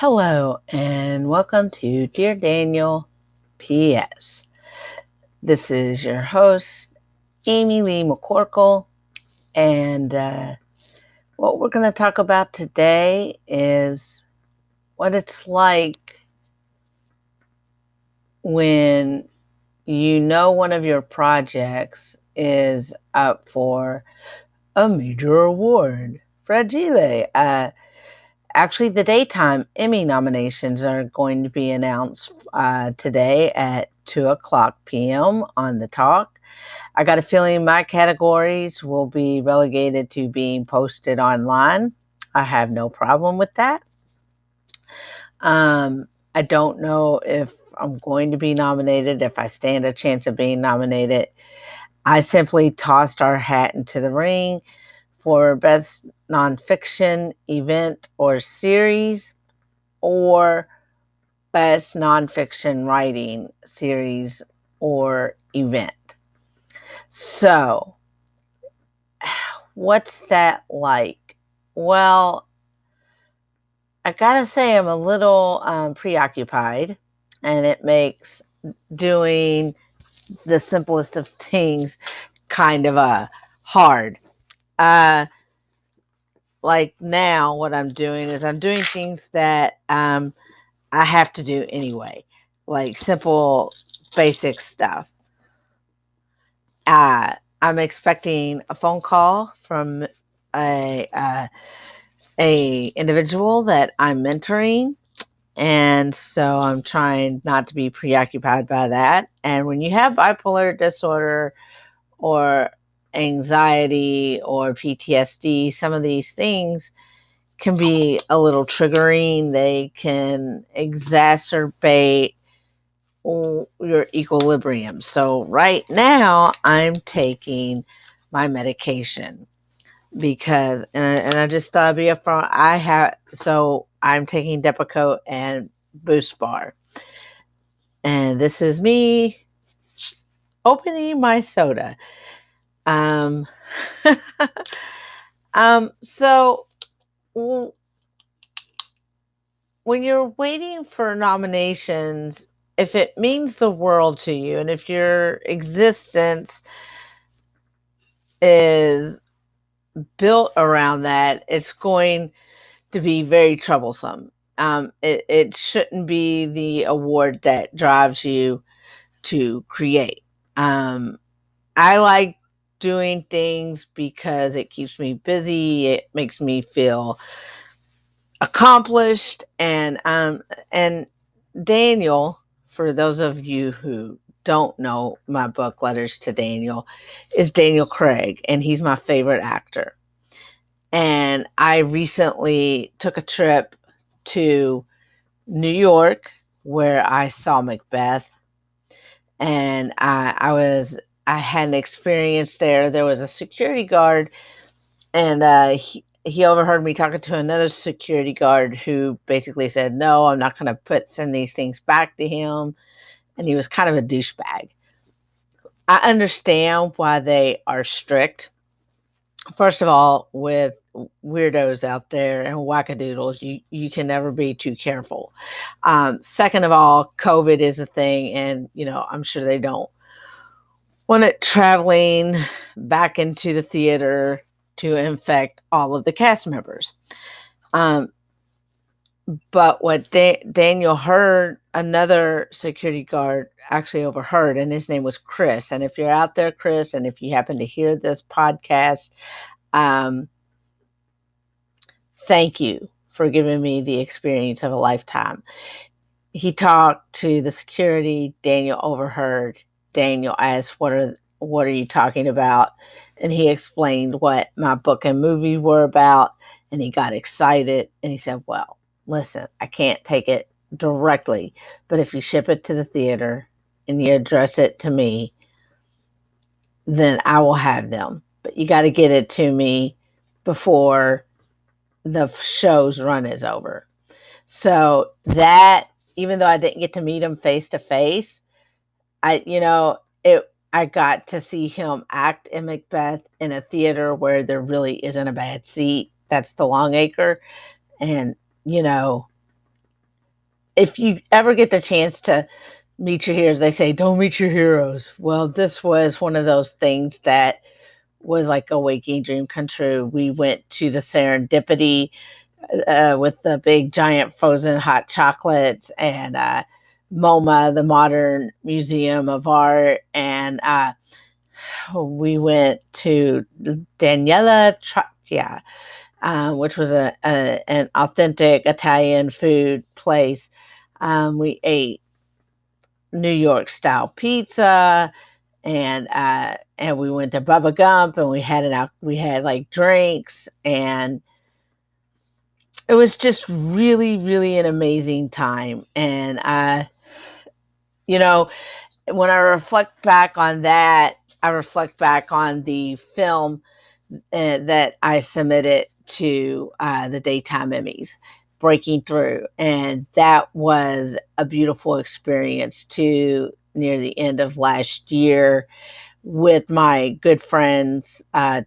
Hello and welcome to Dear Daniel PS. This is your host, Amy Lee McCorkle, and what we're going to talk about today is what it's like when you know one of your projects is up for a major award. Fragile. Actually, the daytime Emmy nominations are going to be announced today at 2 o'clock p.m. on the Talk. I got a feeling my categories will be relegated to being posted online. I have no problem with that. I don't know if I'm going to be nominated, if I stand a chance of being nominated. I simply tossed our hat into the ring for Best Nonfiction Event or Series, or Best Nonfiction Writing Series or Event. So, what's that like? Well, I gotta say, I'm a little preoccupied, and it makes doing the simplest of things kind of hard. Uh, like now, what I'm doing is I'm doing things that I have to do anyway, like simple, basic stuff. I'm expecting a phone call from a individual that I'm mentoring, and so I'm trying not to be preoccupied by that. And when you have bipolar disorder or anxiety or PTSD, some of these things can be a little triggering. They can exacerbate your equilibrium. So right now I'm taking my medication because, and I just thought I'd be upfront. I'm taking Depakote and Boost Bar, and this is me opening my soda. Um, so when you're waiting for nominations, if it means the world to you, and if your existence is built around that, it's going to be very troublesome. It shouldn't be the award that drives you to create. I like doing things because it keeps me busy. It makes me feel accomplished, and Daniel, for those of you who don't know my book Letters to Daniel, is Daniel Craig, and he's my favorite actor. And I recently took a trip to New York where I saw Macbeth, and I had an experience there. There was a security guard, and he overheard me talking to another security guard who basically said, "No, I'm not going to send these things back to him." And he was kind of a douchebag. I understand why they are strict. First of all, with weirdos out there and wackadoodles, you can never be too careful. Second of all, COVID is a thing, and I'm sure they don't want it traveling back into the theater to infect all of the cast members. Um, but what Daniel heard, another security guard actually overheard, and his name was Chris. And if you're out there, Chris, and if you happen to hear this podcast, um, thank you for giving me the experience of a lifetime. He talked to the security. Daniel overheard. Daniel asked, what are you talking about?" And he explained what my book and movie were about. And he got excited. And he said, "Well, listen, I can't take it directly, but if you ship it to the theater and you address it to me, then I will have them. But you got to get it to me before the show's run is over." So that, even though I didn't get to meet him face to face, I got to see him act in Macbeth in a theater where there really isn't a bad seat. That's the Longacre. And, you know, if you ever get the chance to meet your heroes, they say, don't meet your heroes. Well, this was one of those things that was like a waking dream come true. We went to the Serendipity with the big giant frozen hot chocolates and MoMA, the Modern Museum of Art, and we went to Daniela Trattia, which was an authentic Italian food place. We ate New York style pizza, and we went to Bubba Gump, and we had like drinks, and it was just really, really an amazing time. And you know, when I reflect back on that, I reflect back on the film that I submitted to the daytime Emmys, Breaking Through, and that was a beautiful experience too. Near the end of last year, with my good friends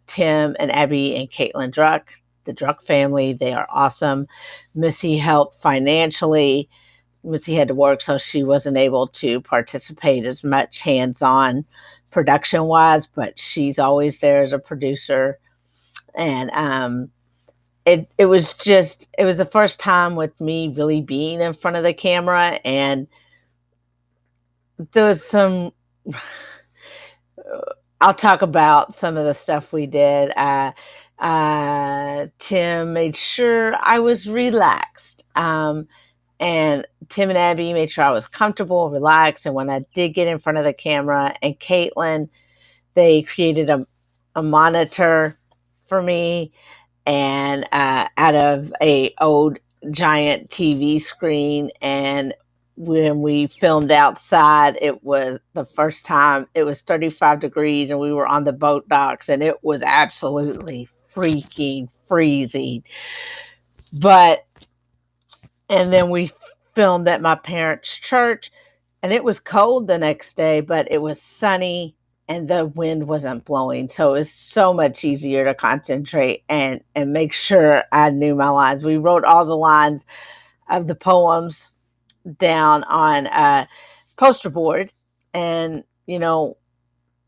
Tim and Abby and Caitlin Druck, the Druck family. They are awesome. Missy helped financially. Missy had to work, so she wasn't able to participate as much hands on production wise, but she's always there as a producer. And it was the first time with me really being in front of the camera, and there was some I'll talk about some of the stuff we did. Tim made sure I was relaxed. And Tim and Abby made sure I was comfortable, relaxed. And when I did get in front of the camera, and Caitlin, they created a monitor for me, and out of a old giant TV screen. And when we filmed outside, it was the first time it was 35 degrees, and we were on the boat docks, and it was absolutely freaking freezing. But and then we filmed at my parents' church, and it was cold the next day, but it was sunny and the wind wasn't blowing. So it was so much easier to concentrate and make sure I knew my lines. We wrote all the lines of the poems down on a poster board. And,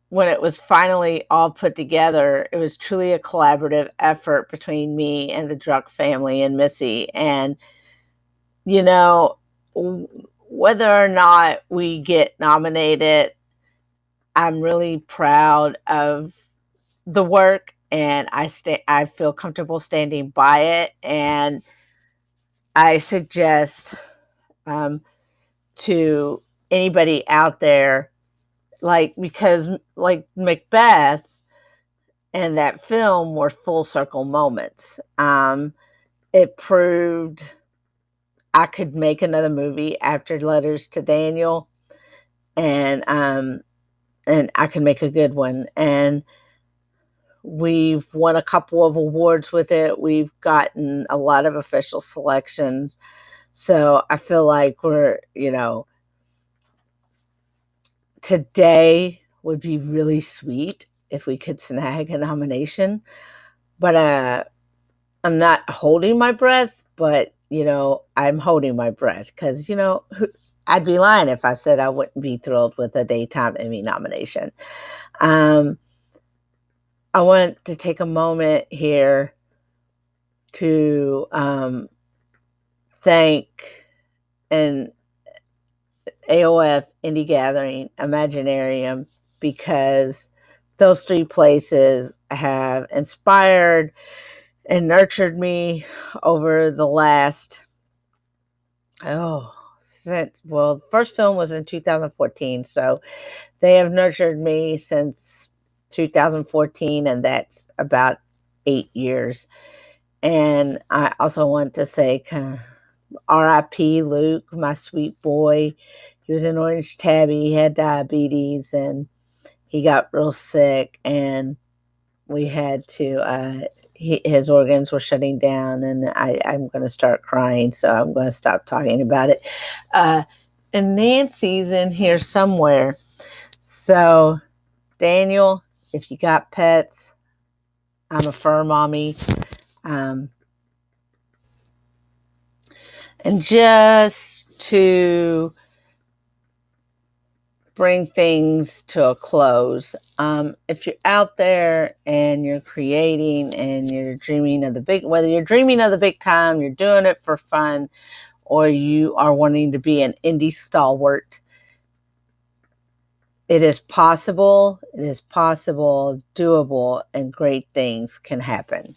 when it was finally all put together, it was truly a collaborative effort between me and the Druck family and Missy. And you know, whether or not we get nominated, I'm really proud of the work, and I feel comfortable standing by it. And I suggest um, to anybody out there, because like Macbeth and that film were full circle moments. It proved I could make another movie after Letters to Daniel, and and I can make a good one. And we've won a couple of awards with it. We've gotten a lot of official selections. So I feel like today would be really sweet if we could snag a nomination. But I'm not holding my breath, but I'm holding my breath because I'd be lying if I said I wouldn't be thrilled with a daytime Emmy nomination. Um, I want to take a moment here to thank an AOF Indie Gathering Imaginarium, because those three places have inspired and nurtured me over the last the first film was in 2014, so they have nurtured me since 2014, and that's about 8 years. And I also want to say kind of RIP Luke, my sweet boy. He was in Orange Tabby, he had diabetes, and he got real sick, and we had to his organs were shutting down, and I'm going to start crying, so I'm going to stop talking about it. And Nancy's in here somewhere. So, Daniel, if you got pets, I'm a fur mommy. Um, And just to bring things to a close, if you're out there and you're creating and you're dreaming of the big, whether you're dreaming of the big time, you're doing it for fun, or you are wanting to be an indie stalwart, it is possible, doable, and great things can happen.